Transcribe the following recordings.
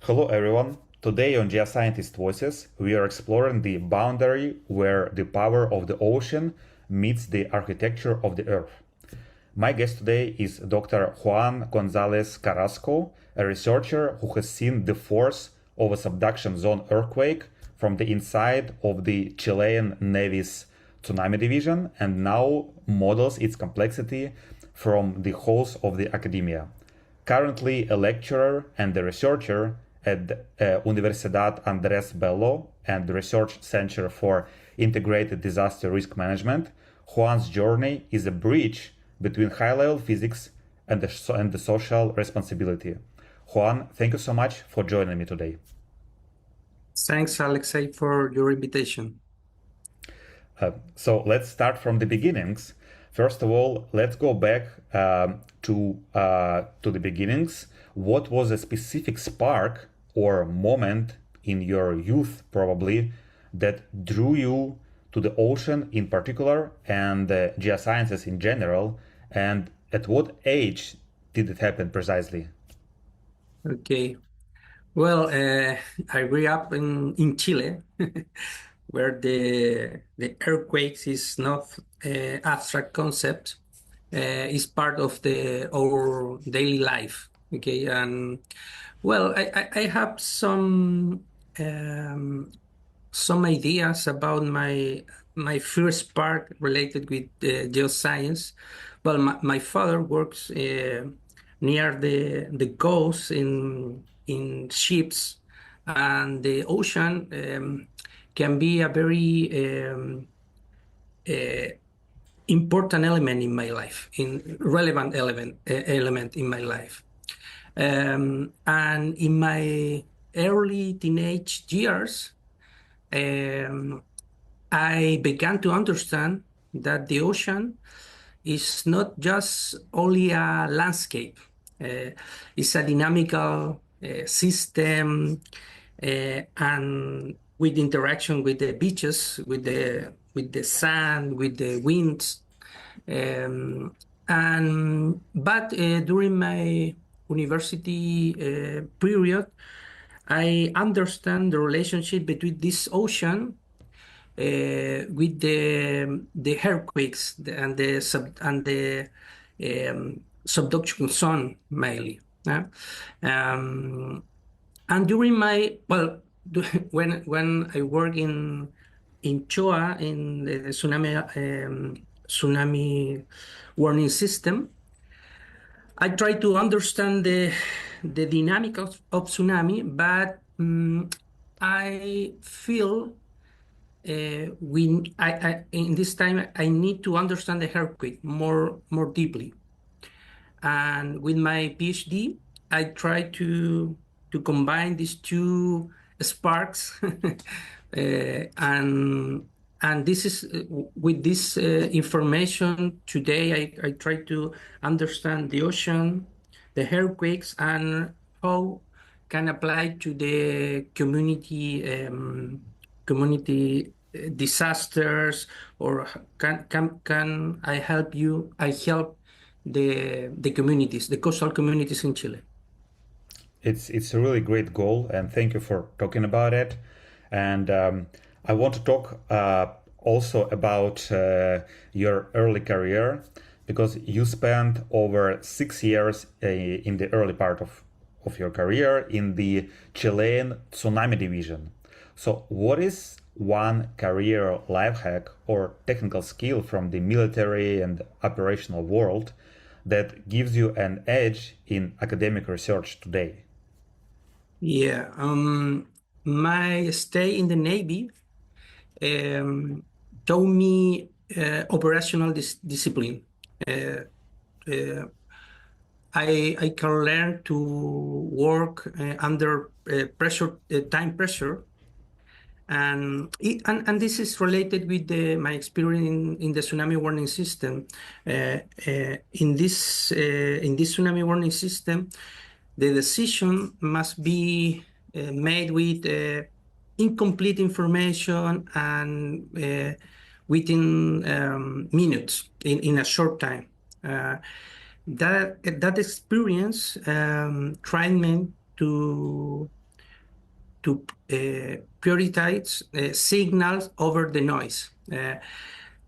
Hello everyone. Today on Geoscientists Voices, we are exploring the boundary where the power of the ocean meets the architecture of the Earth. My guest today is Dr. Juan González-Carrasco, a researcher who has seen the force of a subduction zone earthquake from the inside of the Chilean Navy's Tsunami division and now models its complexity from the halls of the academia. Currently a lecturer and a researcher at Universidad Bello and the Research Center for Integrated Disaster Risk Management, Juan's journey is a bridge between high-level physics and the social responsibility. Juan, thank you so much for joining me today. Thanks, Alexei, for your invitation. So let's start from the beginnings. First of all, let's go back to the beginnings. What was a specific spark or moment in your youth, probably, that drew you to the ocean in particular and geosciences in general? And at what age did it happen precisely? Okay. Well, I grew up in Chile, where the earthquakes is not abstract concept, is part of our daily life. Okay, and well, I have some ideas about my first part related with geoscience. Well, my father works near the coast in ships, and the ocean can be a very important element in my life, in relevant element in my life. And in my early teenage years, I began to understand that the ocean is not just only a landscape. It's a dynamical system, and with interaction with the beaches, with the sand, with the winds. But during my university period, I understand the relationship between this ocean with the earthquakes and the subduction zone mainly. And during my when I work in CHOA in the tsunami warning system, I try to understand the dynamic of tsunami, but I feel in this time I need to understand the earthquake more deeply. And with my PhD, I try to combine these two sparks, and this is with this information today. I try to understand the ocean, the earthquakes, and how can apply to the community disasters, or can I help you? I help the communities, the coastal communities in Chile. It's a really great goal, and thank you for talking about it. And I want to talk also about your early career, because you spent over 6 years in the early part of your career in the Chilean Tsunami division. So what is one career life hack or technical skill from the military and operational world that gives you an edge in academic research today? Yeah, my stay in the Navy taught me operational discipline. I can learn to work under pressure, time pressure, and this is related with my experience in the tsunami warning system. In this tsunami warning system, the decision must be made with incomplete information and within minutes, in a short time. That experience trained me to prioritize signals over the noise.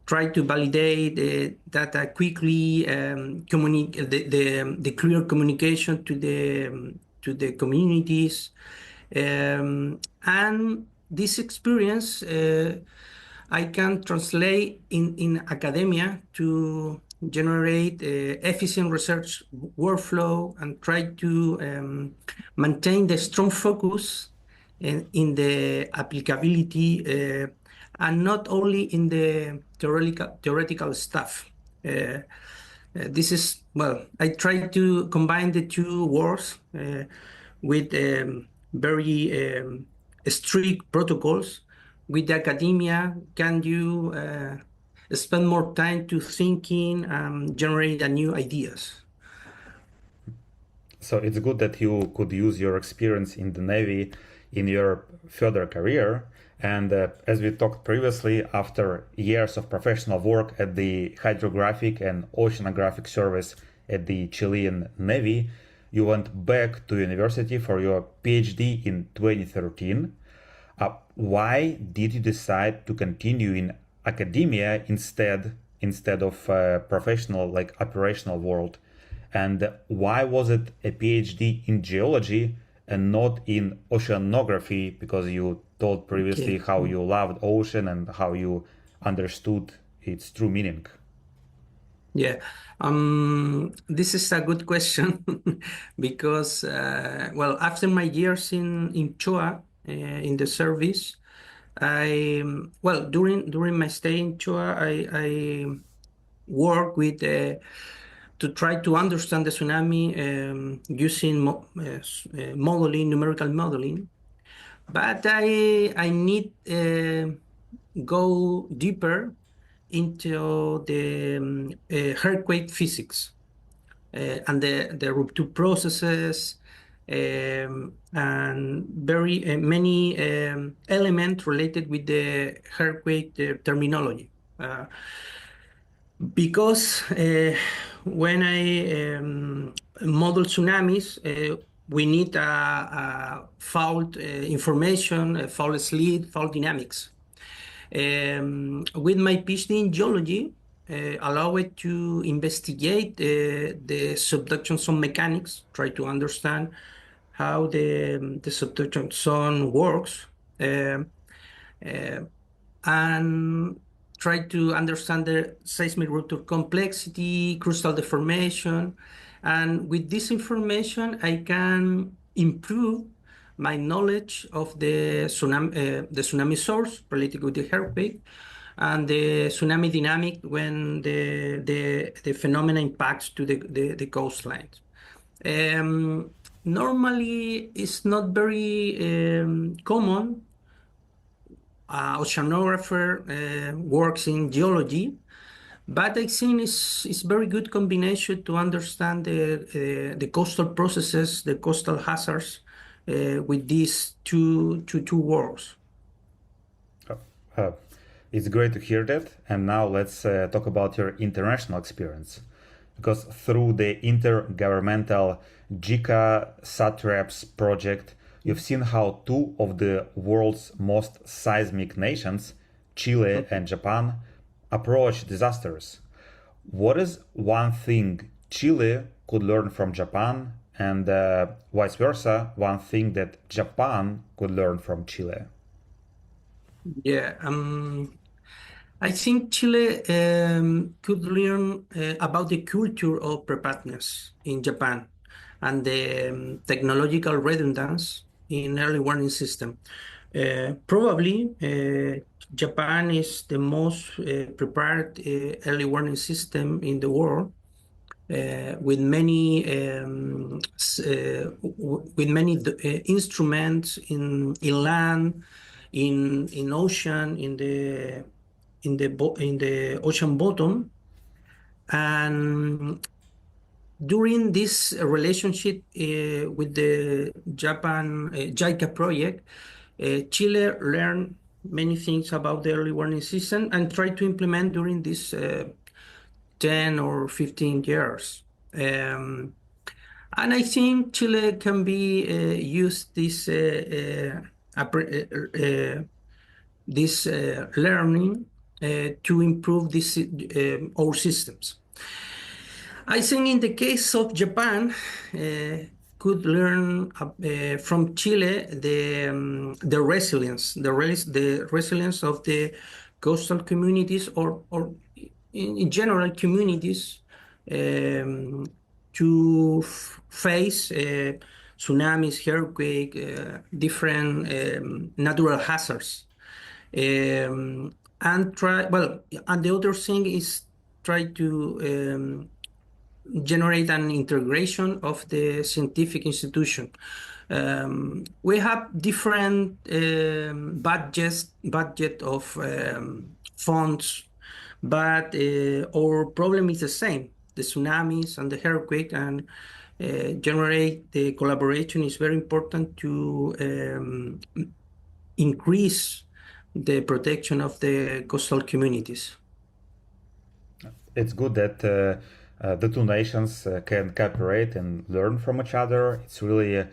Try to validate data quickly, the clear communication to the communities, and this experience I can translate in academia to generate efficient research workflow and try to maintain the strong focus in the applicability and not only in the theoretical stuff. This is, well, I try to combine the two works with very strict protocols. With the academia, can you spend more time to thinking and generate new ideas? So it's good that you could use your experience in the Navy in your further career. And as we talked previously, after years of professional work at the hydrographic and oceanographic service at the Chilean Navy, you went back to university for your PhD in 2013. Why did you decide to continue in academia instead of professional, like operational world? And why was it a PhD in geology and not in oceanography? Because you told previously Okay. how you loved ocean and how you understood its true meaning. Yeah, this is a good question because, well, after my years in CHOA, in the service, well, during my stay in CHOA, I work with to try to understand the tsunami using modeling, numerical modeling. But I need go deeper into the earthquake physics and the rupture processes and very many elements related with the earthquake terminology. Because when I model tsunamis, we need fault information, fault slip, fault dynamics. With my PhD in geology, allow it to investigate the subduction zone mechanics, try to understand how the subduction zone works, and try to understand the seismic rupture complexity, crustal deformation. And with this information, I can improve my knowledge of the tsunami source related with the earthquake and the tsunami dynamic when the phenomena impacts to the coastlines. Normally, it's not very common. Oceanographer works in geology, but I think it's very good combination to understand the coastal processes, the coastal hazards with these two worlds. Uh, it's great to hear that. And now let's talk about your international experience. Because through the intergovernmental JICA-SAT project, you've seen how two of the world's most seismic nations, Chile and Japan, approach disasters. What is one thing Chile could learn from Japan, and vice versa, one thing that Japan could learn from Chile? Yeah, I think Chile could learn about the culture of preparedness in Japan and the technological redundancy in early warning system. Probably Japan is the most prepared early warning system in the world with many instruments in land, in ocean, in the ocean bottom, and during this relationship with the Japan JICA project, Chile learned many things about the early warning system and tried to implement during this 10 or 15 years. And I think Chile can be use this learning to improve our systems. I think in the case of Japan, could learn from Chile the resilience of the coastal communities or in general communities to face tsunamis, earthquake, different natural hazards. And the other thing is try to generate an integration of the scientific institution. We have different budget of funds, but our problem is the same. The tsunamis and the earthquake, and generate the collaboration is very important to increase the protection of the coastal communities. It's good that the two nations can cooperate and learn from each other. It's really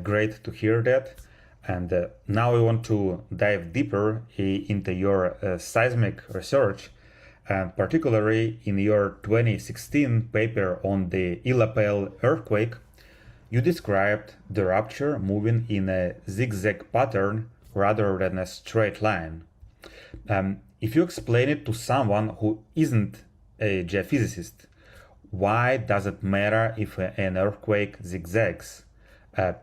great to hear that. And now we want to dive deeper into your seismic research, and particularly in your 2016 paper on the Illapel earthquake. You described the rupture moving in a zigzag pattern rather than a straight line. If you explain it to someone who isn't a geophysicist, why does it matter if an earthquake zigzags?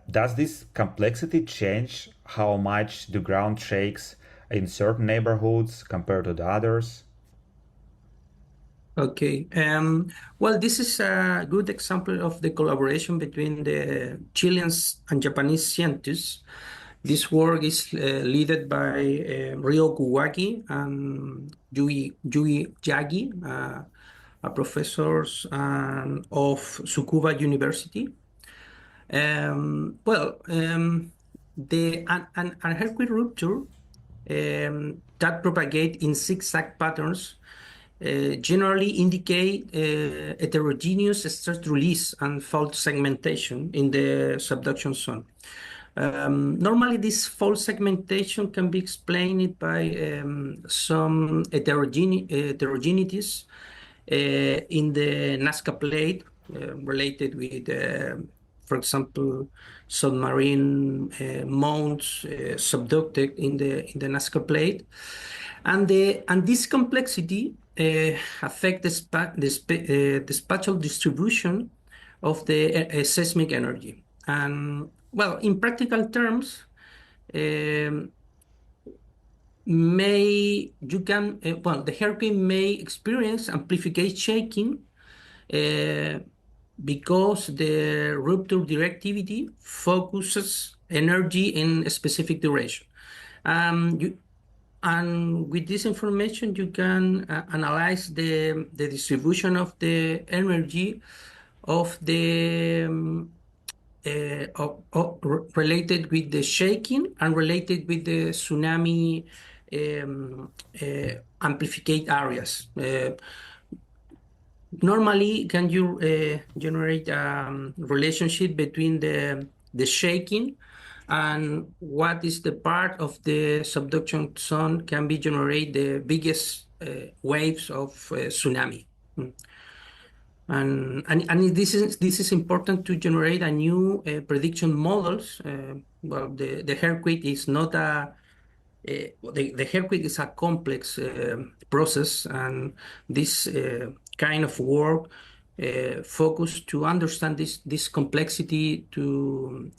Does this complexity change how much the ground shakes in certain neighborhoods compared to the others? Okay. Well, this is a good example of the collaboration between the Chilean and Japanese scientists. This work is led by Ryo Kuwaki and Yui Yagi, professors of Tsukuba University. An earthquake rupture that propagate in zigzag patterns generally indicate heterogeneous stress release and fault segmentation in the subduction zone. Normally, this fault segmentation can be explained by some heterogeneities in the Nazca plate related with, for example, submarine mounts subducted in the Nazca plate, and this complexity affect the spatial distribution of the seismic energy. And well, in practical terms, the hurricane may experience amplified shaking because the rupture directivity focuses energy in a specific direction. And with this information, you can analyze the distribution of the energy of the related with the shaking and related with the tsunami amplified areas. Normally, can you generate a relationship between the shaking and what is the part of the subduction zone can be generate the biggest waves of tsunami? And this is important to generate a new prediction models. Well, the earthquake is not the earthquake is a complex process, and this kind of work focus to understand this complexity to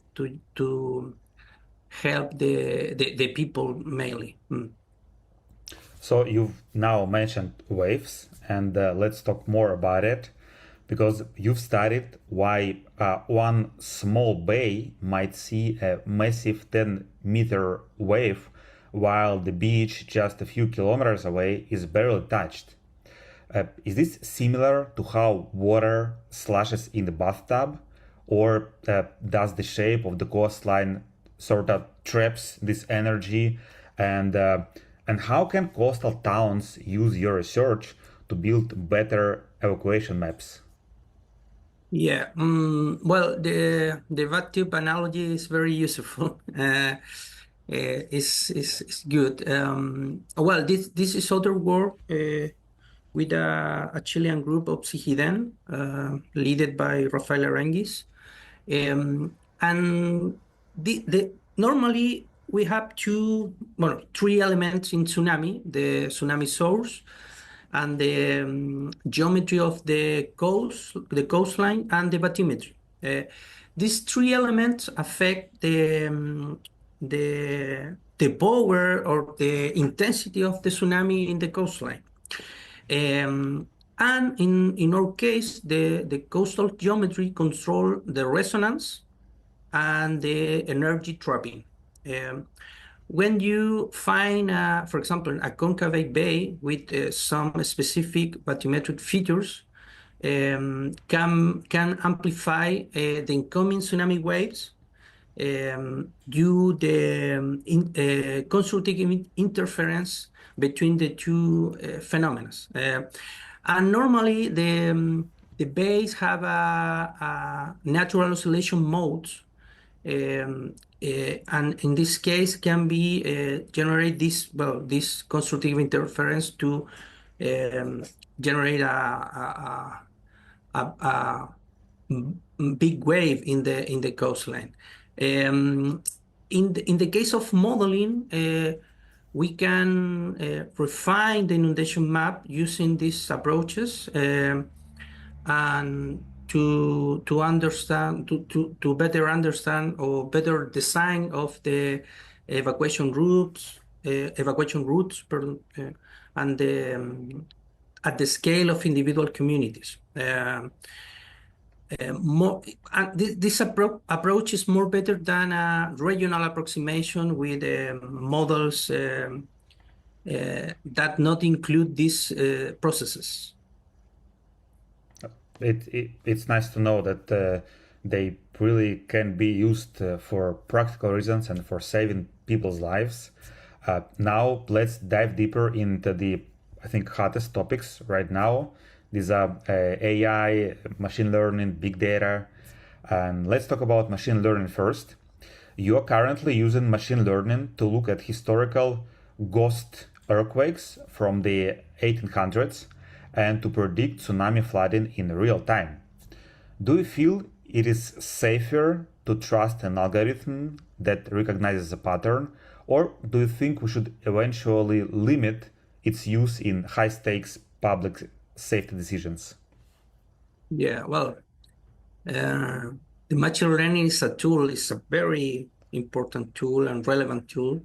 help the people mainly. So you've now mentioned waves, and let's talk more about it, because you've studied why one small bay might see a massive 10-meter wave while the beach just a few kilometers away is barely touched. Is this similar to how water slashes in the bathtub, or does the shape of the coastline sort of traps this energy? And how can coastal towns use your research to build better evacuation maps? Yeah, well, the bathtub analogy is very useful. is good. Well, this is other work with a Chilean group of CIGIDEN, led by Rafael Aranguiz. And normally we have three elements in tsunami: the tsunami source, and the geometry of the coastline, and the bathymetry. These three elements affect the power or the intensity of the tsunami in the coastline. And in our case, the coastal geometry control the resonance and the energy trapping. When you find, for example, a concave bay with some specific bathymetric features, can amplify the incoming tsunami waves due the constructive interference between the two phenomena. And normally the bays have a natural oscillation modes, and in this case can be generate this constructive interference to generate a big wave in the coastline. In the case of modeling, we can refine the inundation map using these approaches, and to better understand or better design of the evacuation routes, and at the scale of individual communities. This approach is more better than a regional approximation with models that not include these processes. It's nice to know that they really can be used for practical reasons and for saving people's lives. Now let's dive deeper into the, I think, hottest topics right now. These are AI, machine learning, big data. And let's talk about machine learning first. You are currently using machine learning to look at historical ghost earthquakes from the 1800s and to predict tsunami flooding in real time. Do you feel it is safer to trust an algorithm that recognizes a pattern, or do you think we should eventually limit its use in high-stakes public safety decisions? Yeah, well, the machine learning is a very important tool and relevant tool,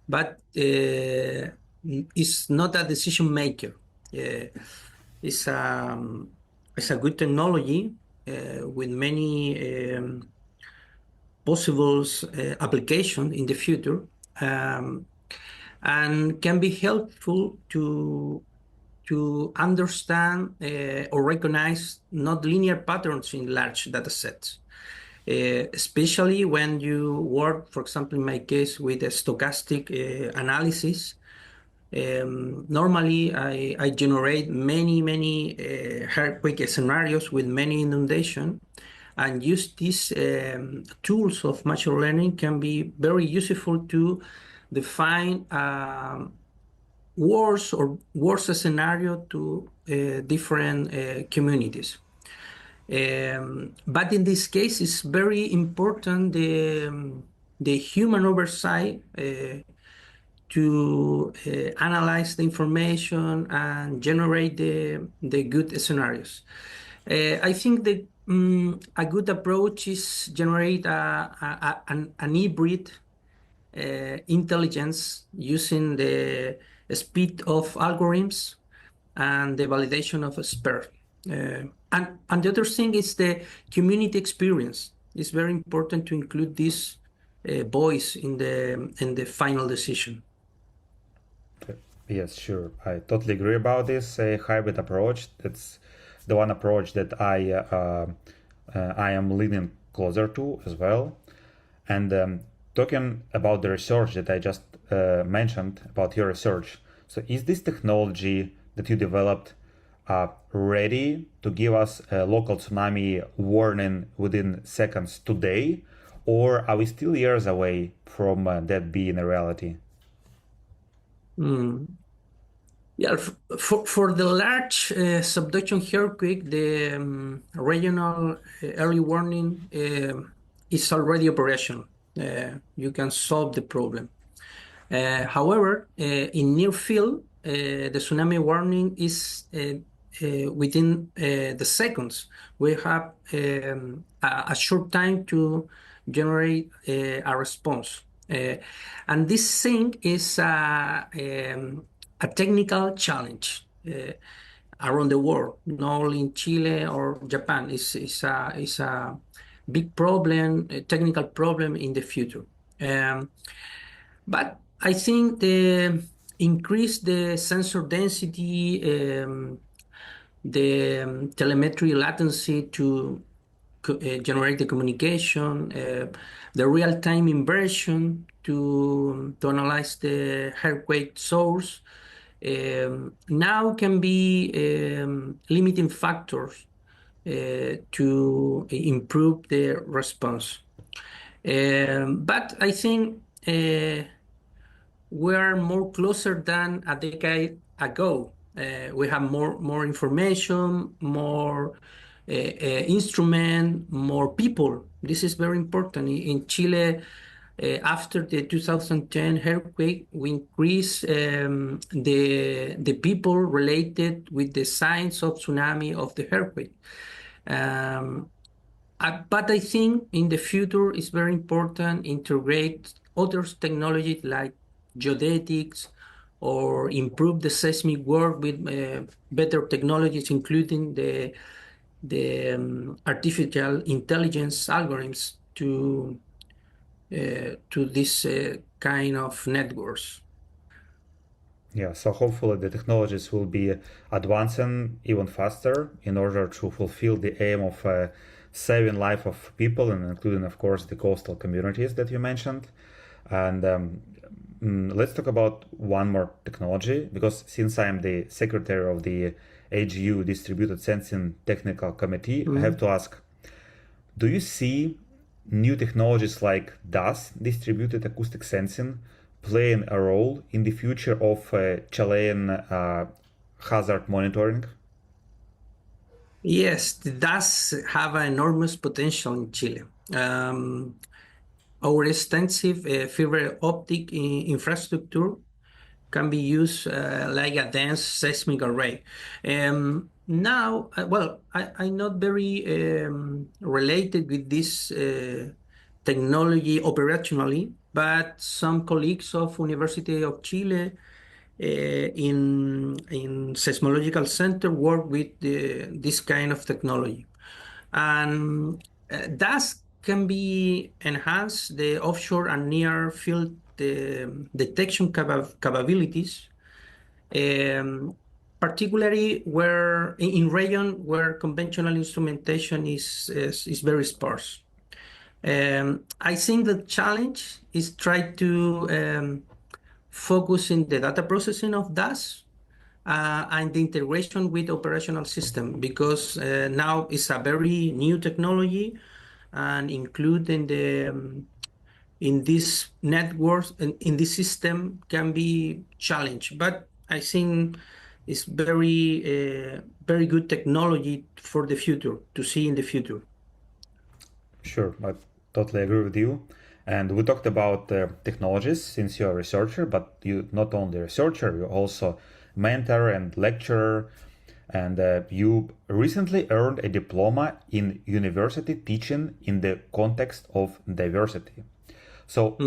but it's not a decision maker. It's a good technology with many possible applications in the future, and can be helpful to understand or recognize not linear patterns in large data sets, especially when you work, for example, in my case, with a stochastic analysis. Normally, I generate many earthquake scenarios with many inundation, and use these tools of machine learning can be very useful to define worse scenario to different communities. But in this case, it's very important the human oversight to analyze the information and generate the good scenarios. I think that a good approach is generate an hybrid intelligence using the speed of algorithms and the validation of a spare. And the other thing is the community experience. It's very important to include this voice in the final decision. Yes, sure. I totally agree about this hybrid approach. That's the one approach that I am leaning closer to as well. And talking about the research that I just mentioned about your research, so is this technology that you developed ready to give us a local tsunami warning within seconds today, or are we still years away from that being a reality? Mm. Yeah, for the large subduction earthquake, the regional early warning is already operational. You can solve the problem. However, in near field, the tsunami warning is within the seconds. We have a short time to generate a response. And this thing is a technical challenge around the world, not only in Chile or Japan. It's a big problem, a technical problem in the future. But I think the increase the sensor density, the telemetry latency to generate the communication, the real-time inversion to analyze the earthquake source, now can be limiting factors to improve the response. But I think we are more closer than a decade ago. We have more information, more instrument, more people. This is very important. In Chile, after the 2010 earthquake, we increased the people related with the signs of tsunami of the earthquake. But I think in the future it's very important integrate other technologies like geodetics or improve the seismic work with better technologies, including the artificial intelligence algorithms to this kind of networks. Yeah, so hopefully the technologies will be advancing even faster in order to fulfill the aim of saving life of people, and including, of course, the coastal communities that you mentioned. And let's talk about one more technology, because since I'm the secretary of the AGU Distributed Sensing Technical Committee, I have to ask, do you see new technologies like DAS, distributed acoustic sensing, playing a role in the future of Chilean hazard monitoring? Yes, it does have an enormous potential in Chile. Our extensive fiber optic infrastructure can be used like a dense seismic array. Now, well, I'm not very related with this technology operationally, but some colleagues of University of Chile in seismological center work with this kind of technology. And that can be enhanced the offshore and near field detection capabilities, um, particularly where in region where conventional instrumentation is very sparse. I think the challenge is try to focus in the data processing of DAS and the integration with operational system, because now it's a very new technology and including the in this network and in this system can be challenged. But I think it's very good technology for the future to see in the future. Sure, I totally agree with you. And we talked about technologies since you're a researcher, but you not only a researcher, you're also mentor and lecturer. And you recently earned a diploma in university teaching in the context of diversity. So,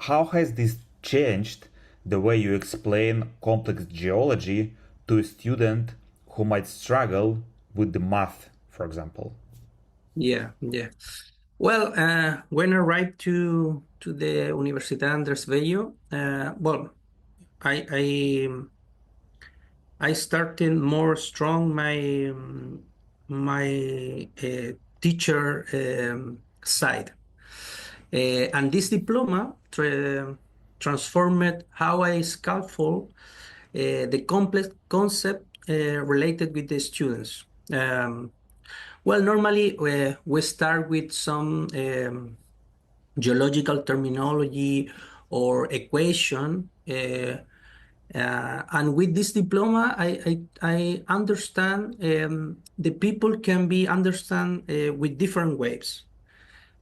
how has this changed the way you explain complex geology to a student who might struggle with the math, for example? Yeah. Well, when I arrived to the Universidad Andrés Bello, well, I I I started more strong my teacher side, and this diploma transformed how I scaffold the complex concept related with the students. Well, normally we start with some geological terminology or equation. And with this diploma, I understand the people can be understand with different ways,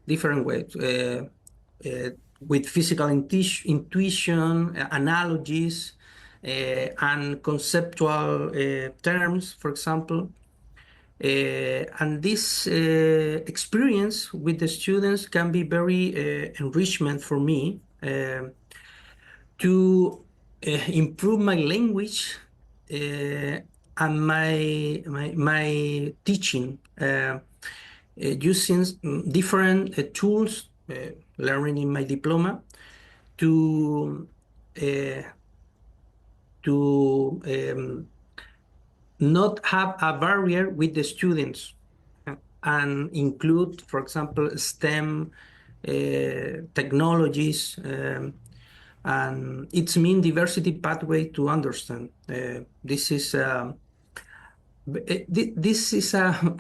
uh, with physical intuition, analogies, and conceptual terms, for example. And this experience with the students can be very enrichment for me to improve my language and my teaching using different tools learning in my diploma to uh, to not have a barrier with the students and include, for example, STEM technologies. And it's mean diversity pathway to understand. This is a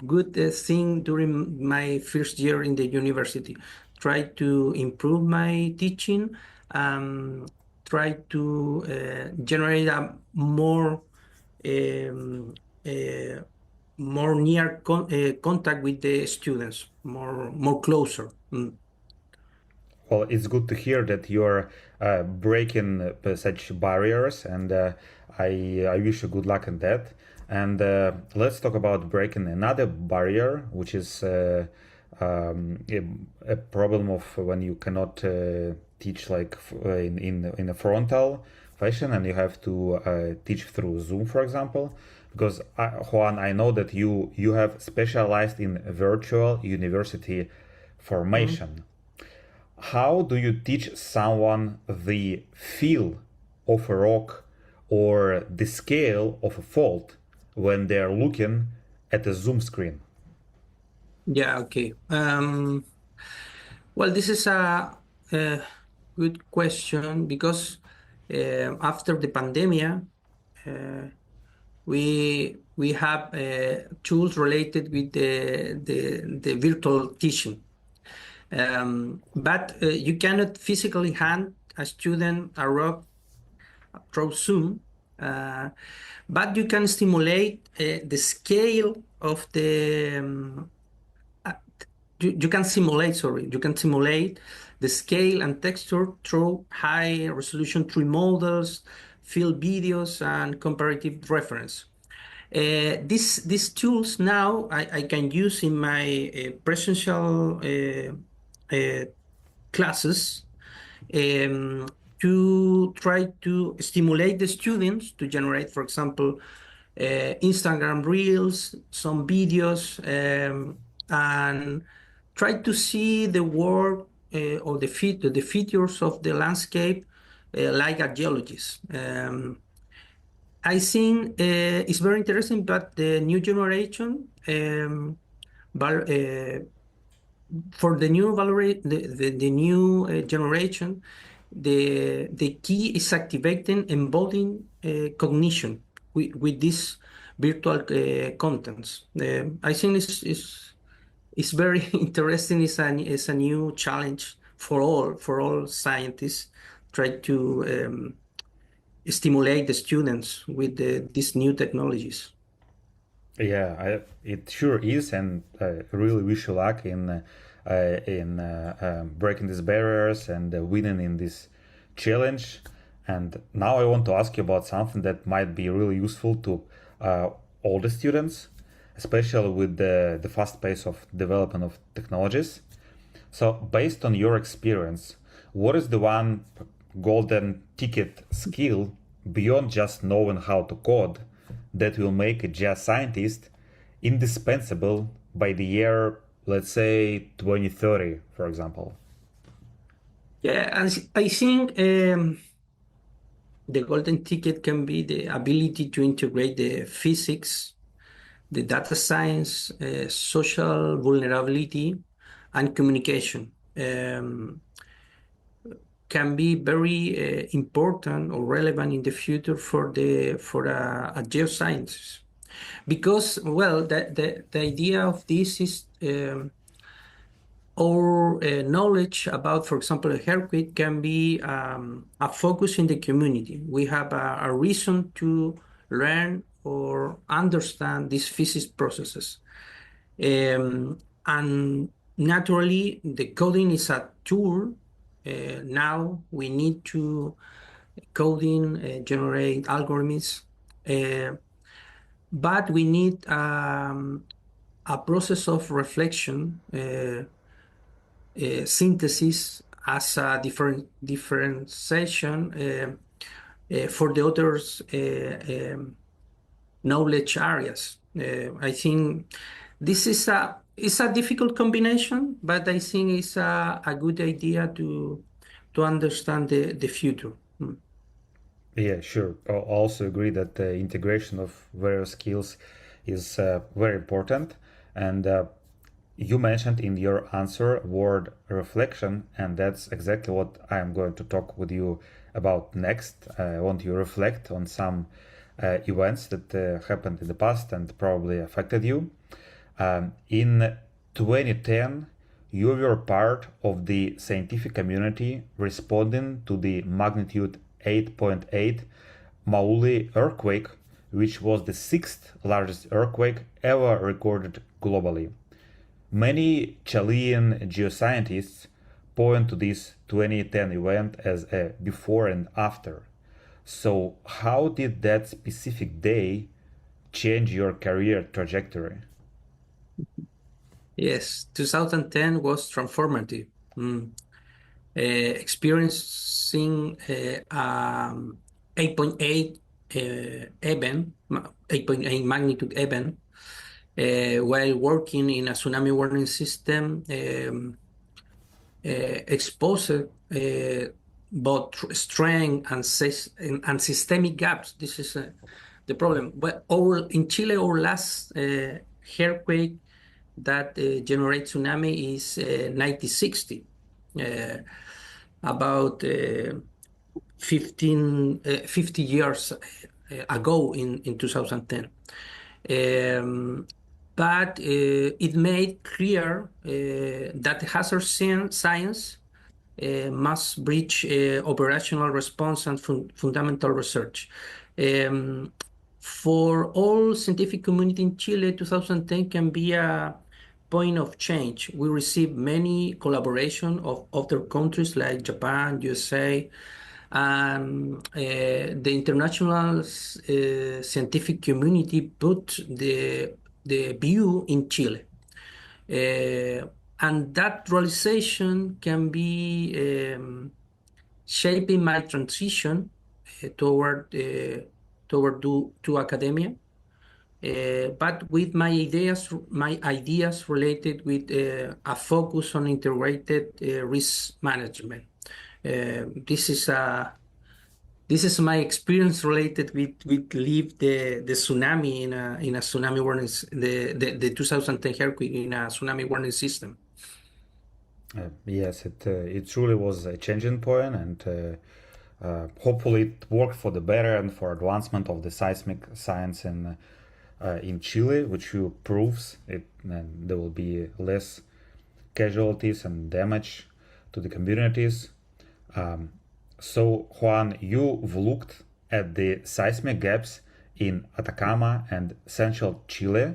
good thing during my first year in the university. Try to improve my teaching, try to generate a um, uh, more near contact with the students, more closer. Mm. Well, it's good to hear that you're breaking such barriers, and I wish you good luck in that. And let's talk about breaking another barrier, which is a problem of when you cannot teach like in a frontal fashion, and you have to teach through Zoom, for example. Because Juan, I know that you have specialized in virtual university formation. How do you teach someone the feel of a rock or the scale of a fault when they're looking at a Zoom screen? Yeah, okay. Well, this is a good question because after the pandemic, uh, we have tools related with the virtual teaching. But you cannot physically hand a student a rock through Zoom, uh, but you can stimulate the scale of you can simulate, sorry, you can simulate the scale and texture through high resolution 3 models, field videos, and comparative reference. These tools now I can use in my presential classes um, to try to stimulate the students to generate, for example, Instagram reels, some videos, and try to see the world or the features of the landscape like a geologist. I think it's very interesting, but the new generation, but, for the new the new generation, the key is activating embodying cognition with these virtual contents. I think it's very interesting. It's a new challenge for all scientists. Try to stimulate the students with these new technologies. Yeah, it sure is, and I really wish you luck in breaking these barriers and winning in this challenge. And now I want to ask you about something that might be really useful to all the students, especially with the fast pace of development of technologies. So, based on your experience, what is the one golden ticket skill beyond just knowing how to code that will make a geoscientist indispensable by the year, let's say, 2030, for example? Yeah, and I think the golden ticket can be the ability to integrate the physics, the data science, social vulnerability, and communication. Can be very important or relevant in the future for a geosciences, because well the idea of this is our knowledge about, for example, a earthquake can be a focus in the community. We have a reason to learn or understand these physics processes. And naturally, the coding is a tool. Now we need to generate algorithms, but we need a process of reflection, synthesis as a differentiation for the other's knowledge areas. I think this is it's a difficult combination, but I think it's a good idea to understand the future. Yeah, sure. I also agree that the integration of various skills is very important. And you mentioned in your answer word reflection, and that's exactly what I am going to talk with you about next. I want you to reflect on some events that happened in the past and probably affected you. In 2010, you were part of the scientific community responding to the magnitude 8.8 Maule earthquake, which was the sixth largest earthquake ever recorded globally. Many Chilean geoscientists point to this 2010 event as a before and after. So, how did that specific day change your career trajectory? Yes, 2010 was transformative. Experiencing 8.8 event, 8.8 magnitude event, while working in a tsunami warning system, exposed both strength and systemic gaps. This is the problem. But in Chile, our last earthquake that generates tsunami is 1960, about 50 years ago in 2010. But it made clear that hazard science must bridge operational response and fundamental research. For all scientific community in Chile, 2010 can be a point of change. We received many collaboration of other countries like Japan, USA, and the international scientific community put the view in Chile. And that realization can be shaping my transition to academia, but with my ideas related with a focus on integrated risk management. This is my experience related with leave the tsunami in a tsunami warning, the 2010 earthquake in a tsunami warning system. Yes, it truly was a changing point, and hopefully it worked for the better and for advancement of the seismic science in Chile, which proves it, and there will be less casualties and damage to the communities. So, Juan, you've looked at the seismic gaps in Atacama and central Chile.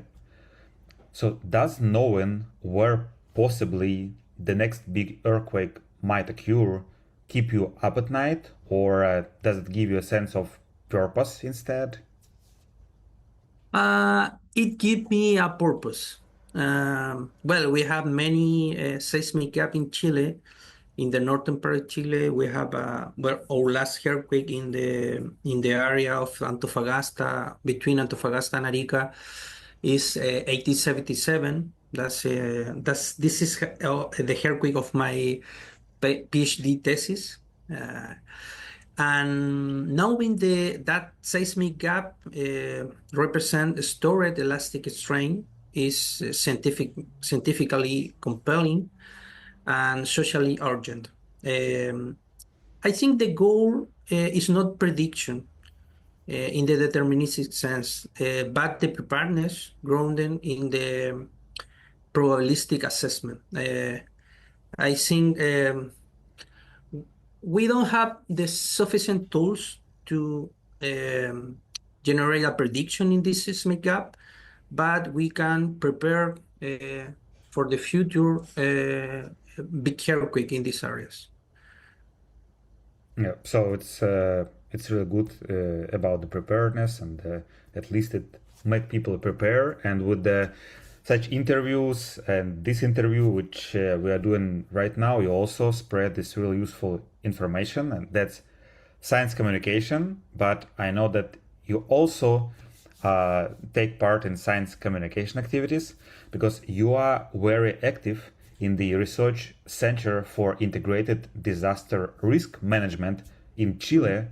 So, does knowing where possibly the next big earthquake might occur keep you up at night, or does it give you a sense of purpose instead? It gives me a purpose. Well, we have many seismic gap in Chile. In the northern part of Chile, we have our last earthquake in the area of Antofagasta, between Antofagasta and Arica, is 1877. This is the earthquake of my PhD thesis. And knowing that seismic gap represent stored elastic strain is scientifically compelling and socially urgent. I think the goal is not prediction in the deterministic sense, but the preparedness grounded in the probabilistic assessment. I think we don't have the sufficient tools to um, generate a prediction in this seismic gap, but we can prepare for the future big earthquake in these areas. Yeah, so it's really good about the preparedness, and at least it make people prepare. And with such interviews and this interview, which we are doing right now, you also spread this really useful information, and that's science communication. But I know that you also take part in science communication activities because you are very active in the Research Center for Integrated Disaster Risk Management in Chile,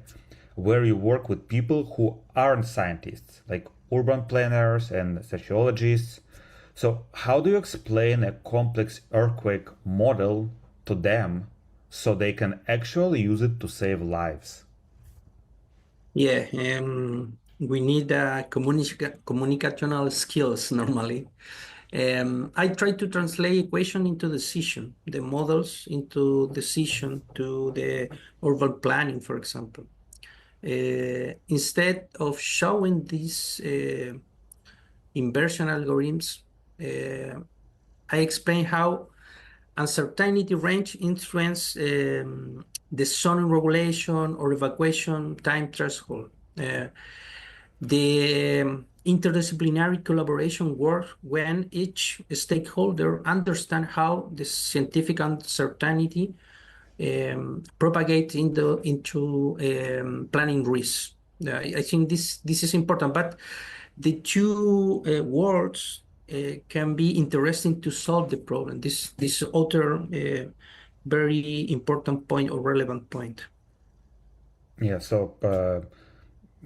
where you work with people who aren't scientists, like urban planners and sociologists. So, how do you explain a complex earthquake model to them so they can actually use it to save lives? Yeah, we need communicational skills normally. I try to translate equation into decision, the models into decision to the urban planning, for example. Instead of showing these inversion algorithms, uh, I explain how uncertainty range influence the zoning regulation or evacuation time threshold. The interdisciplinary collaboration works when each stakeholder understands how the scientific uncertainty propagates into planning risks. I think this is important, but the two words can be interesting to solve the problem. This other very important point or relevant point. Yeah, so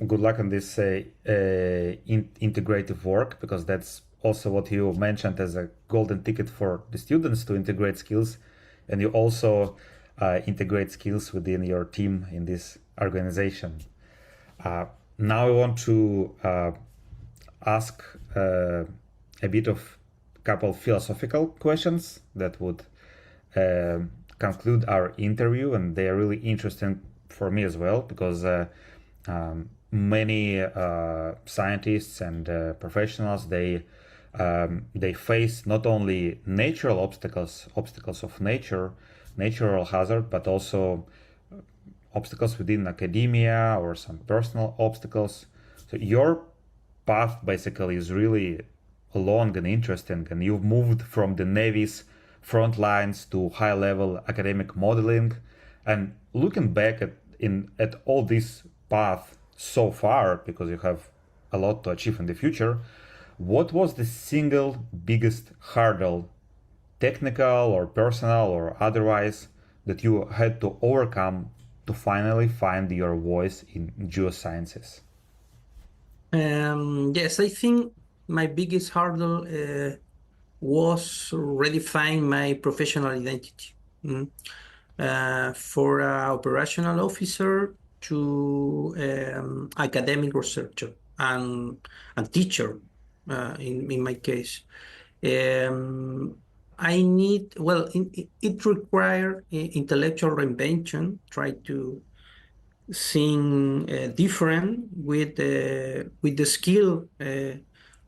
good luck on this integrative work, because that's also what you mentioned as a golden ticket for the students to integrate skills, and you also integrate skills within your team in this organization. Uh, Now I want to ask a bit of couple philosophical questions that would uh, conclude our interview, and they are really interesting for me as well, because many scientists and professionals, they face not only natural obstacles of nature, natural hazard, but also obstacles within academia or some personal obstacles. So your path basically is really long and interesting, and you've moved from the Navy's front lines to high level academic modeling. And looking back at all this path so far, because you have a lot to achieve in the future, what was the single biggest hurdle, technical or personal or otherwise, that you had to overcome to finally find your voice in geosciences? Yes, I think my biggest hurdle was redefining my professional identity. Mm. For an operational officer to academic researcher and teacher, in my case. Um, I need, well, it required intellectual reinvention, try to think different with the skill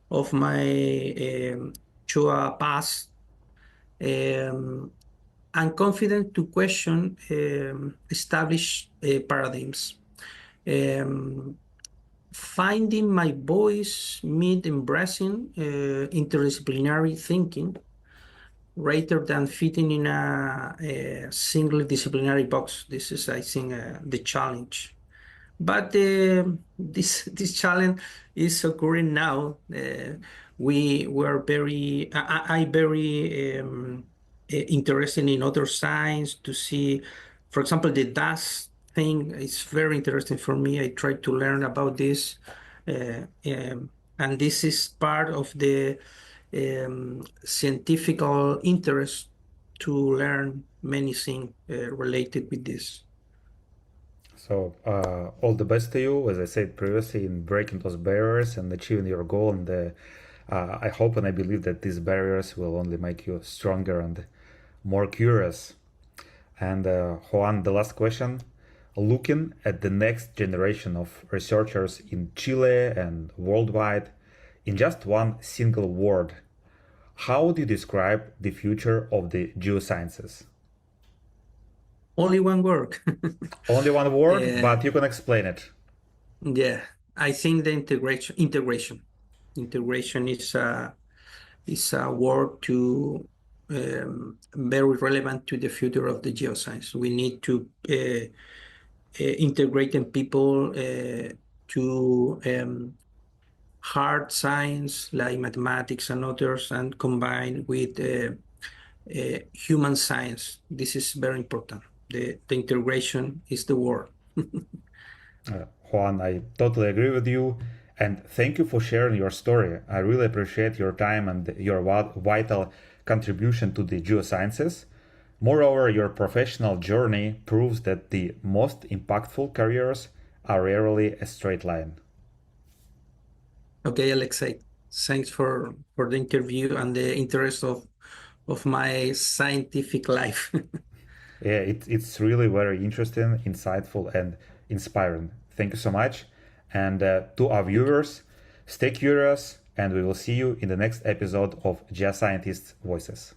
of my Chua past. Um, I'm confident to question established paradigms. Um, Finding my voice means embracing interdisciplinary thinking rather than fitting in a single disciplinary box. This is, I think, the challenge. But this challenge is occurring now. We were very, I very interested in other science to see, for example, the dust thing is very interesting for me. I try to learn about this, and this is part of the scientific interest to learn many things related with this. So, all the best to you, as I said previously, in breaking those barriers and achieving your goal. And I hope and I believe that these barriers will only make you stronger and more curious. And Juan, the last question. Looking at the next generation of researchers in Chile and worldwide, in just one single word, how would you describe the future of the geosciences? Only one word. Only one word, Uh, but you can explain it. yeah, I think the integration is a word to very relevant to the future of the geoscience. We need to integrating people to hard science like mathematics and others, and combine with human science. This is very important. The integration is the word. Juan, I totally agree with you. And thank you for sharing your story. I really appreciate your time and your vital contribution to the geosciences. Moreover, your professional journey proves that the most impactful careers are rarely a straight line. Okay, Alexei, thanks for the interview and the interest of my scientific life. Yeah, it's really very interesting, insightful, and inspiring. Thank you so much. And to our Thank you. viewers, stay curious, and we will see you in the next episode of Geoscientists Voices.